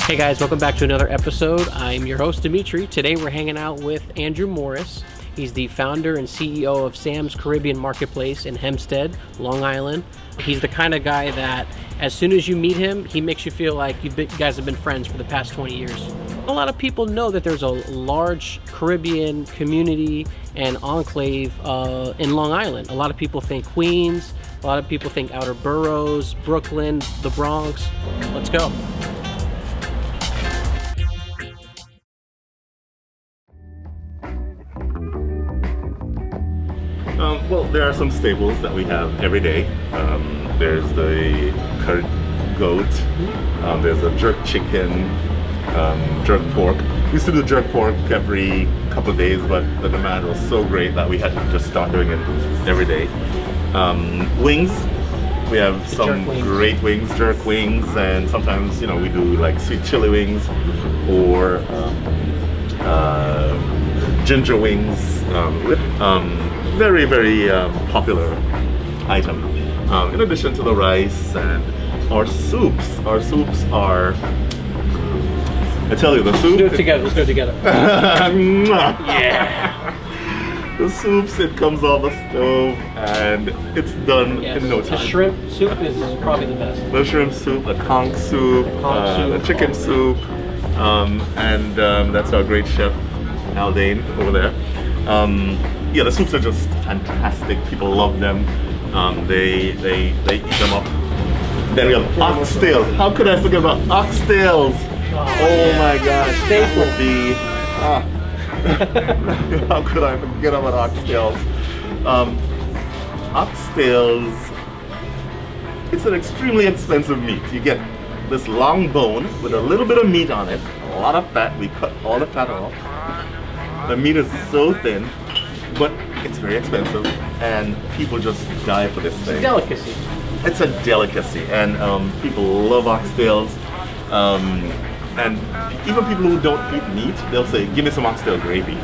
Hey guys, welcome back to another episode. I'm your host, Dimitri. Today we're hanging out with Andrew Morris. He's the founder and CEO of Sam's Caribbean Marketplace in Hempstead, Long Island. He's the kind of guy that as soon as you meet him, he makes you feel like you guys have been friends for the past 20 years. A lot of people know that there's a large Caribbean community and enclave in Long Island. A lot of people think Queens, a lot of people think outer boroughs, Brooklyn, the Bronx. Let's go. Well, there are some staples that we have every day. There's the curried goat, there's a jerk chicken, jerk pork. We used to do jerk pork every couple of days, but the demand was so great that we had to just start doing it every day. Wings, we have some great wings, jerk wings, and sometimes, you know, we do like sweet chili wings or ginger wings. Very, very popular item. In addition to the rice and our soups are, I tell you, the soup. Let's do it together. Let's do it together. Yeah. The soups, it comes off the stove and it's done in no time. The shrimp soup is probably the best. The shrimp soup, the conch soup, the chicken soup, and that's our great chef, Aldane, over there. Yeah, the soups are just fantastic. People love them. They eat them up. Then we have oxtail. How could I forget about oxtails? Oh my gosh, staple. How could I forget about oxtails? Oxtails, it's an extremely expensive meat. You get this long bone with a little bit of meat on it, a lot of fat. We cut all the fat off. The meat is so thin, but it's very expensive, and people just die for this thing. It's a delicacy. It's a delicacy, and people love oxtails. And even people who don't eat meat, they'll say, "Give me some oxtail gravy."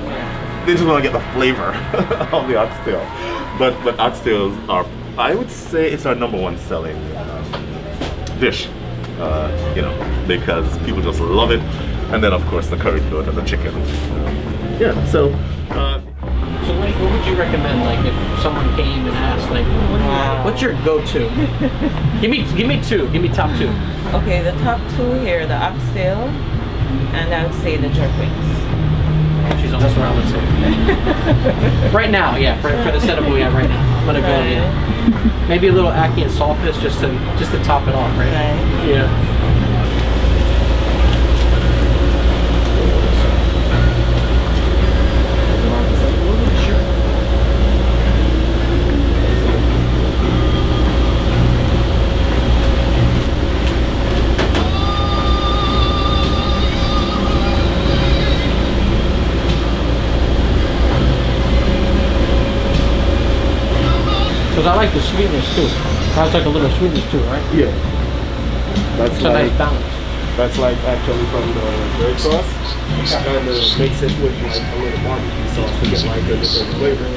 They just want to get the flavor of the oxtail. But oxtails are, I would say, it's our #1 selling dish. You know, because people just love it, and then of course the curried goat and the chicken. Yeah, so. So what would you recommend, like, if someone came and asked, like, what's your go-to? Give me two. Give me top two. Okay, the top two here, the oxtail, and I would say the jerk wings. She's almost around the two. Right now, yeah, for the setup we have right now. I'm gonna go, maybe a little ackee and saltfish just to top it off, right? Yeah. Because I like the sweetness too. That's like a little sweetness too, right? Yeah. That's it's a nice balance. That's like actually from the red sauce. And mix it with like a little barbecue sauce to get like a different flavor.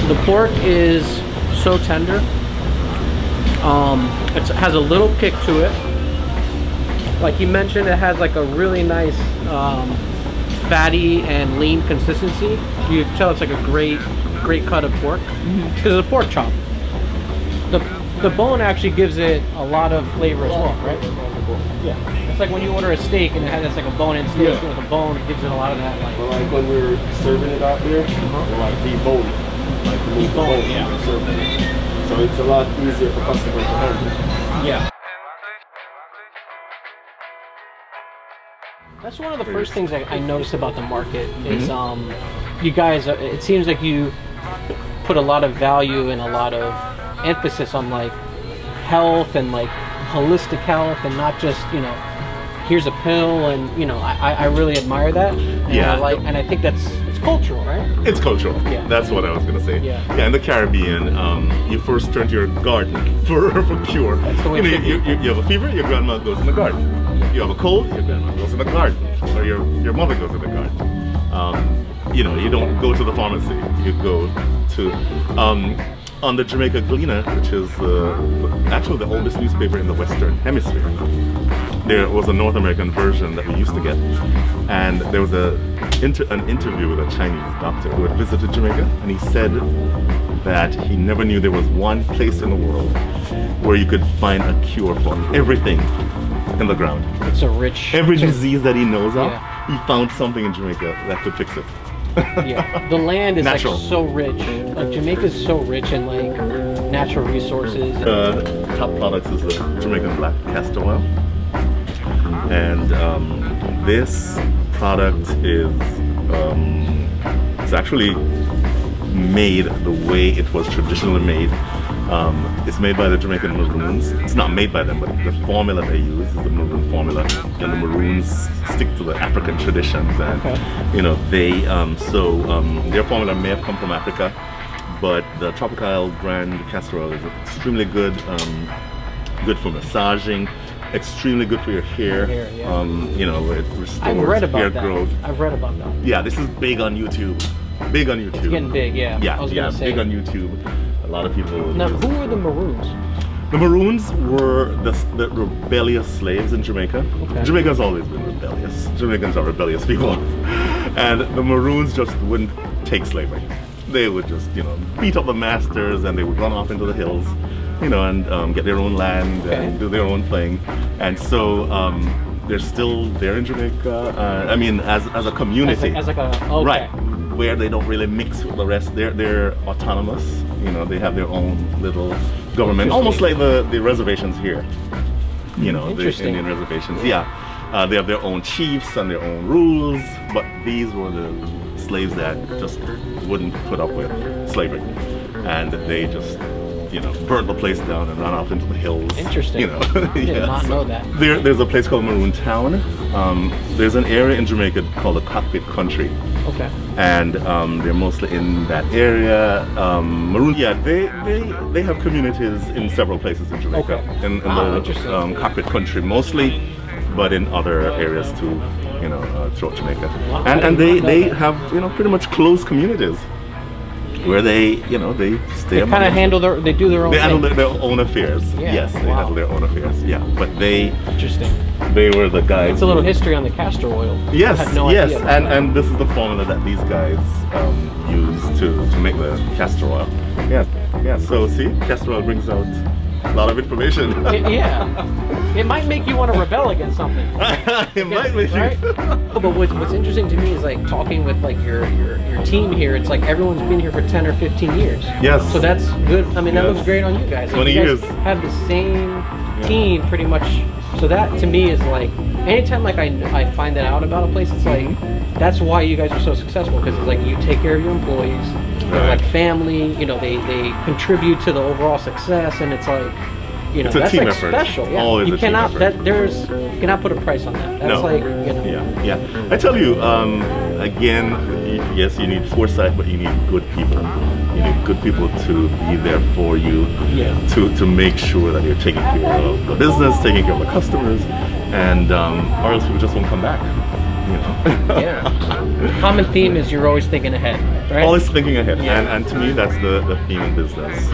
The pork is so tender. It has a little kick to it. Like you mentioned, it has like a really nice fatty and lean consistency. You can tell it's like a great cut of pork because it's a pork chop. The bone actually gives it a lot of flavor as well, right? Yeah. It's like when you order a steak and it has like a bone-in steak with a bone, it gives it a lot of that. Like when we were serving it out there, we're like debone, like remove the bone, serving it. So it's a lot easier for customers to handle. Yeah. That's one of the first things I noticed about the market is you guys, it seems like you put a lot of value and a lot of emphasis on like health and like holistic health and not just, you know, here's a pill and, you know, I really admire that. And and I think it's cultural, right? It's cultural. Yeah. That's what I was gonna say. Yeah. Yeah, in the Caribbean, you first turn to your garden for cure. That's the way you have a fever, your grandma goes in the garden. You have a cold, your grandma goes in the garden, or your mother goes in the garden. You know, you don't go to the pharmacy. You go to on the Jamaica Gleaner, which is actually the oldest newspaper in the Western Hemisphere. There was a North American version that we used to get, and there was an interview with a Chinese doctor who had visited Jamaica, and he said that he never knew there was one place in the world where you could find a cure for everything in the ground. It's a rich... Every disease that he knows of, Yeah. he found something in Jamaica that could fix it. Yeah, the land is Natural. like so rich. Like Jamaica's so rich in like natural resources. Top products is the Jamaican black castor oil, and this product is it's actually made the way it was traditionally made. It's made by the Jamaican Maroons. It's not made by them, but the formula they use is the Maroon formula, and the Maroons stick to the African traditions. And you know, they their formula may have come from Africa, but the Tropical brand castor oil is extremely good, good for massaging, extremely good for your hair. Yeah. You know, it restores I've read about hair that. growth. I've read about that. Yeah, this is big on YouTube. Big on YouTube. It's getting big, yeah. Yeah, I was yeah, gonna say. big on YouTube. A lot of people. Now, who were the Maroons? The Maroons were the rebellious slaves in Jamaica. Okay. Jamaica's always been rebellious. Jamaicans are rebellious people. And the Maroons just wouldn't take slavery. They would just, you know, beat up the masters, and they would run off into the hills, you know, and get their own land and do their own thing. And so they're still there in Jamaica. I mean, as a community. As like a... Okay. Right. Where they don't really mix with the rest. They're autonomous. You know, they have their own little government, almost like the reservations here. You know, the Indian reservations. Yeah, they have their own chiefs and their own rules. But these were the slaves that just wouldn't put up with slavery, and they just, you know, burnt the place down and ran off into the hills. Interesting. You know, I did not know that. There's a place called Maroon Town. There's an area in Jamaica called the Cockpit Country. Okay. And they're mostly in that area. Maroon, yeah, they have communities in several places in Jamaica. Okay. In Wow, the Cockpit Country mostly, but in other areas too, you know, throughout Jamaica. Wow, And they have, you know, pretty much close communities where they, you know, they stay. They kind of handle they do their own They thing. handle their own affairs. Yeah, Yes, they wow. handle their own affairs. Yeah, but they Interesting. were the guys. It's a little history on the castor oil. Yes, I had no yes, idea about that. and this is the formula that these guys use to make the castor oil. Yeah, yeah. So see, castor oil brings out a lot of information. Yeah. It might make you want to rebel against something. It might make you. Right? Oh, but what's interesting to me is like talking with like your team here. It's like everyone's been here for 10 or 15 years. Yes. So that's good. I mean, that Yes. looks great on you guys. Like, 20 you guys years. have the same team pretty much. So that to me is like, anytime like I find that out about a place, it's like, that's why you guys are so successful, because it's like you take care of your employees, they're Right. like family, you know, they contribute to the overall success, and it's like, you know, It's a that's team like effort. special. Yeah. Always you a team cannot effort. you cannot put a price on that. That's No. like, you know. Yeah. I tell you, again, yes, you need foresight, but you need good people. You need good people to be there for you, Yeah. to make sure that you're taking care of the business, taking care of the customers, and or else people just won't come back. You know. Yeah. The common theme is you're always thinking ahead, right? Always thinking ahead, Yeah. and to me that's the theme in business.